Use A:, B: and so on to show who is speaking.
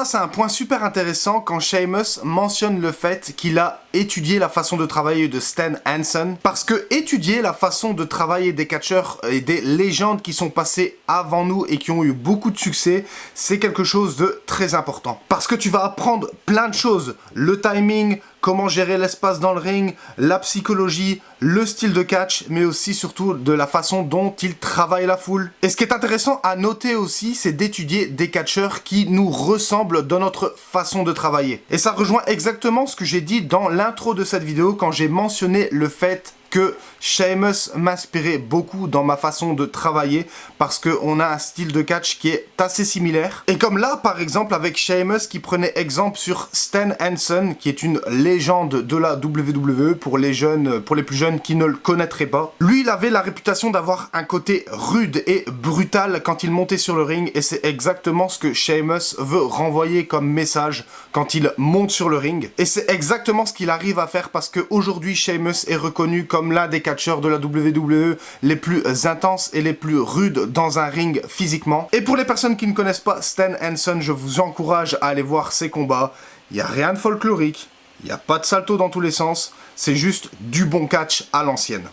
A: c'est un point super intéressant quand Sheamus mentionne le fait qu'il a étudié la façon de travailler de Stan Hansen, parce que étudier la façon de travailler des catcheurs et des légendes qui sont passées avant nous et qui ont eu beaucoup de succès, c'est quelque chose de très important. Parce que tu vas apprendre plein de choses, le timing, comment gérer l'espace dans le ring, la psychologie, le style de catch, mais aussi surtout de la façon dont ils travaillent la foule. Et ce qui est intéressant à noter aussi, c'est d'étudier des catcheurs qui nous ressemblent dans notre façon de travailler. Et ça rejoint exactement ce que j'ai dit dans l'intro de cette vidéo quand j'ai mentionné le fait que Sheamus m'inspirait beaucoup dans ma façon de travailler parce qu'on a un style de catch qui est assez similaire. Et comme là, par exemple, avec Sheamus qui prenait exemple sur Stan Hansen, qui est une légende de la WWE pour les plus jeunes qui ne le connaîtraient pas. Lui, il avait la réputation d'avoir un côté rude et brutal quand il montait sur le ring et c'est exactement ce que Sheamus veut renvoyer comme message quand il monte sur le ring. Et c'est exactement ce qu'il arrive à faire parce qu'aujourd'hui, Sheamus est reconnu comme l'un des catcheurs de la WWE les plus intenses et les plus rudes dans un ring physiquement. Et pour les personnes qui ne connaissent pas Stan Hansen, je vous encourage à aller voir ses combats. Il n'y a rien de folklorique, il n'y a pas de salto dans tous les sens, c'est juste du bon catch à l'ancienne.